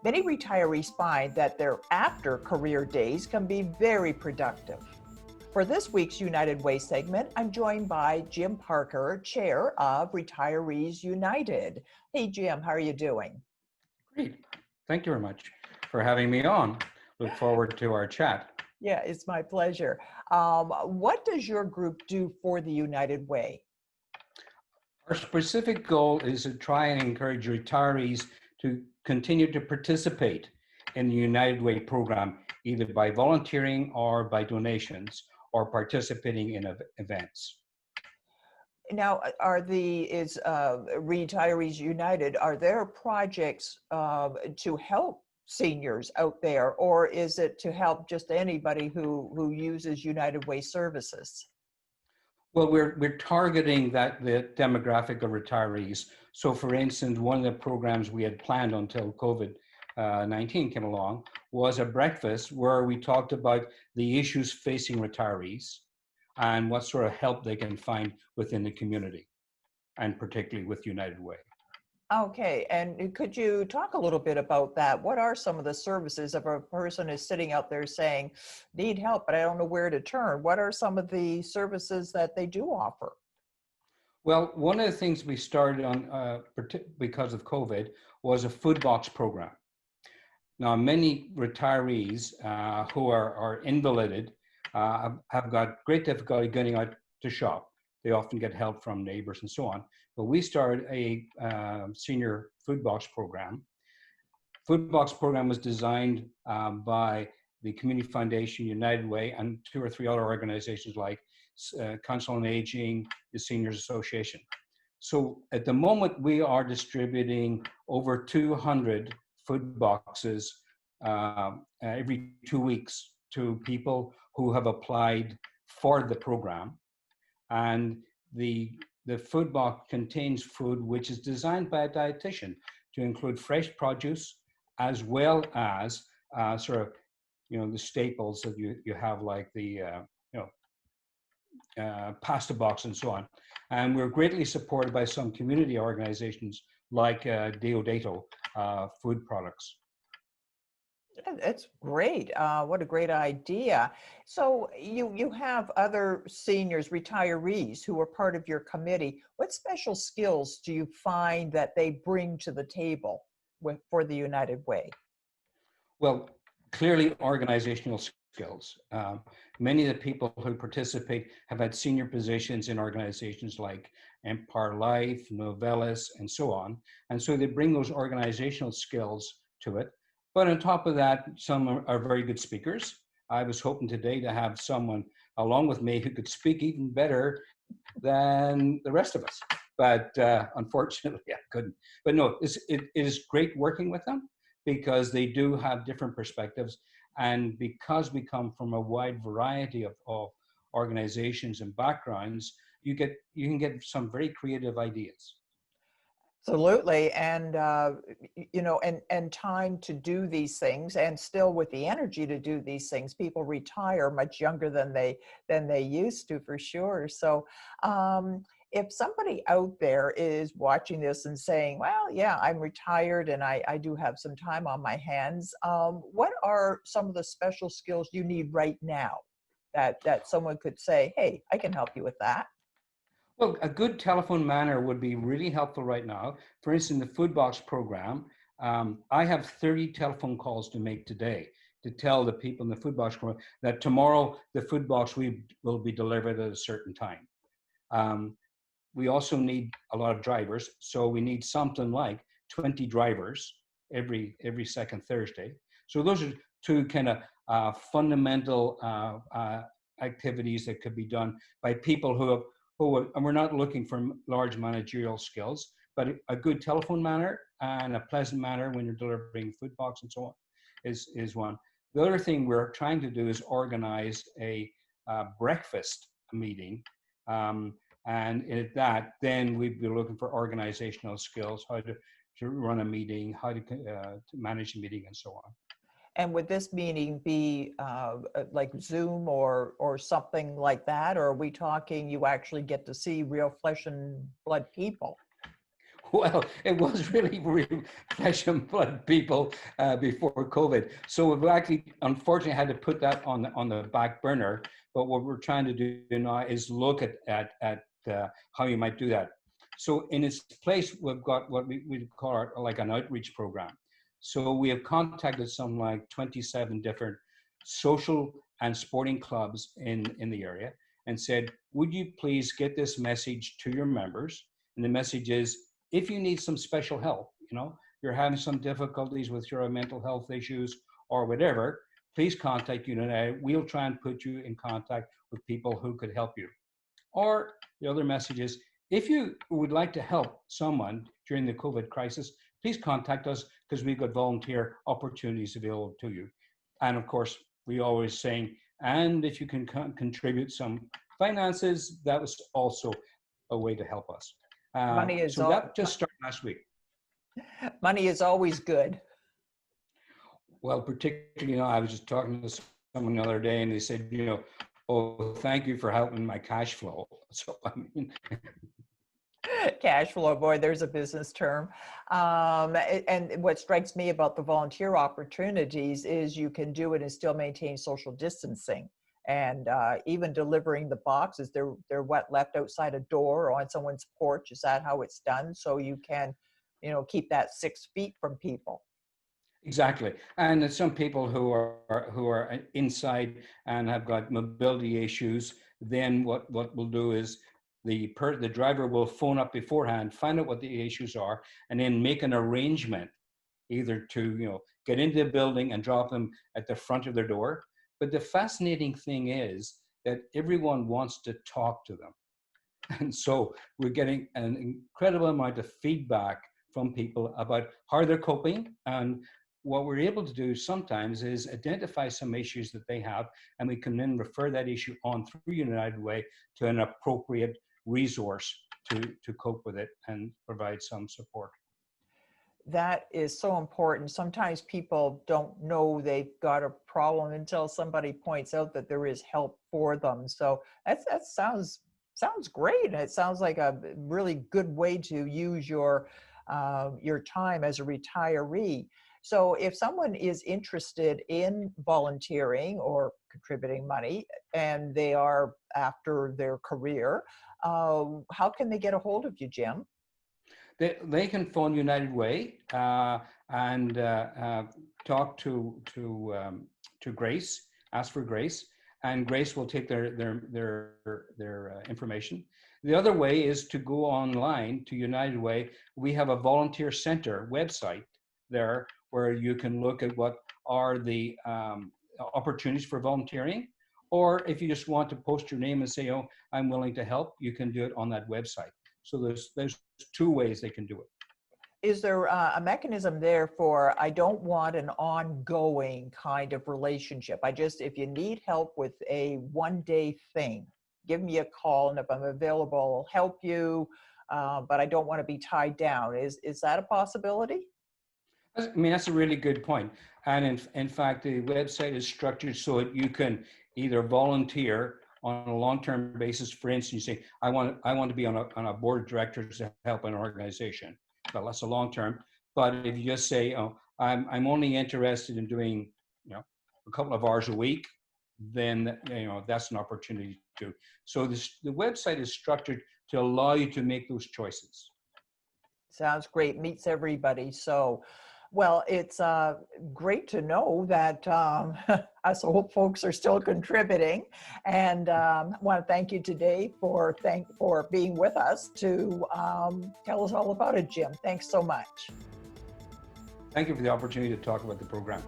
Many retirees find that their after career days can be very productive. For this week's United Way segment, I'm joined by Jim Parker, Chair of Retirees United. Hey, Jim, how are you doing? Great. Thank you very much for having me on. Look forward to our chat. Yeah, it's my pleasure. What does your group do for the United Way? Our specific goal is to try and encourage retirees to continue to participate in the United Way program, either by volunteering or by donations or participating in events. Now, is Retirees United, are there projects to help seniors out there, or is it to help just anybody who uses United Way services? Well, we're targeting the demographic of retirees. So for instance, one of the programs we had planned until COVID-19 came along was a breakfast where we talked about the issues facing retirees and what sort of help they can find within the community, and particularly with United Way. Okay, and could you talk a little bit about that? What are some of the services if a person is sitting out there saying, need help, but I don't know where to turn? What are some of the services that they do offer? Well, one of the things we started on because of COVID was a food box program. Now, many retirees who are invalided have got great difficulty getting out to shop. They often get help from neighbors and so on. But we started a senior food box program. Food box program was designed by the Community Foundation, United Way, and 2 or 3 other organizations like Council on Aging, the Seniors Association. So at the moment, we are distributing over 200 food boxes every 2 weeks to people who have applied for the program. And the food box contains food which is designed by a dietitian to include fresh produce as well as the staples that you have, like the pasta box and so on. And we're greatly supported by some community organizations like Deodato Food Products. That's great. What a great idea. So you have other seniors, retirees who are part of your committee. What special skills do you find that they bring to the table for the United Way? Well, clearly organizational skills. Many of the people who participate have had senior positions in organizations like Empire Life, Novelis, and so on. And so they bring those organizational skills to it. But on top of that, some are very good speakers. I was hoping today to have someone along with me who could speak even better than the rest of us. But unfortunately, I couldn't. But no, it is great working with them because they do have different perspectives. And because we come from a wide variety of organizations and backgrounds, you can get some very creative ideas. Absolutely, and and time to do these things, and still with the energy to do these things. People retire much younger than they used to, for sure. So, if somebody out there is watching this and saying, "Well, yeah, I'm retired and I do have some time on my hands," what are some of the special skills you need right now that someone could say, "Hey, I can help you with that"? Well, a good telephone manner would be really helpful right now. For instance, the food box program, I have 30 telephone calls to make today to tell the people in the food box program that tomorrow the food box will be delivered at a certain time. We also need a lot of drivers, so we need something like 20 drivers every second Thursday. So those are two kind of fundamental activities that could be done by people and we're not looking for large managerial skills, but a good telephone manner and a pleasant manner when you're delivering food box and so on is one. The other thing we're trying to do is organize a breakfast meeting. And in that, then we'd be looking for organizational skills, how to run a meeting, how to manage a meeting, and so on. And would this meeting be like Zoom or something like that? Or are we talking you actually get to see real flesh and blood people? Well, it was really real flesh and blood people before COVID. So we've actually, unfortunately, had to put that on the back burner. But what we're trying to do now is look at how you might do that. So in its place, we've got what we call like an outreach program. So we have contacted some like 27 different social and sporting clubs in the area and said, would you please get this message to your members? And the message is, if you need some special help, you're having some difficulties with your mental health issues or whatever, please contact United. We'll try and put you in contact with people who could help you. Or the other message is, if you would like to help someone during the COVID crisis, please contact us because we've got volunteer opportunities available to you. And of course, we always saying, and if you can contribute some finances, that was also a way to help us. Money is So that just started last week. money is always good. Well, particularly, I was just talking to someone the other day and they said, oh, thank you for helping my cash flow. So, I mean, Cash flow, boy, there's a business term. And what strikes me about the volunteer opportunities is you can do it and still maintain social distancing. And even delivering the boxes, they're what, left outside a door or on someone's porch. Is that how it's done? So you can, keep that 6 feet from people. exactly. And there's some people who are inside and have got mobility issues. Then what we'll do is the driver will phone up beforehand, find out what the issues are, and then make an arrangement either to get into the building and drop them at the front of their door. But the fascinating thing is that everyone wants to talk to them. And so we're getting an incredible amount of feedback from people about how they're coping. And what we're able to do sometimes is identify some issues that they have, and we can then refer that issue on through United Way to an appropriate resource to cope with it and provide some support. That is so important. Sometimes people don't know they've got a problem until somebody points out that there is help for them. So that sounds great. It sounds like a really good way to use your time as a retiree. So if someone is interested in volunteering or contributing money and they are after their career, how can they get a hold of you, Jim? They can phone United Way and talk to Grace, ask for Grace, and Grace will take their information. The other way is to go online to United Way. We have a volunteer center website there where you can look at what are the opportunities for volunteering. Or if you just want to post your name and say, oh, I'm willing to help, you can do it on that website. So there's 2 ways they can do it. Is there a mechanism there for, I don't want an ongoing kind of relationship. If you need help with a one-day thing, give me a call, and if I'm available, I'll help you, but I don't want to be tied down. Is that a possibility? I mean, that's a really good point. And in fact, the website is structured so that you can either volunteer on a long-term basis. For instance, you say, I want to be on a board of directors to help an organization. Well, that's a long-term. But if you just say, oh, I'm only interested in doing, a couple of hours a week, then, that's an opportunity too. So the website is structured to allow you to make those choices. Sounds great. Meets everybody. So, well, it's great to know that us old folks are still contributing, and I want to thank you today for being with us to tell us all about it, Jim. Thanks so much. Thank you for the opportunity to talk about the program.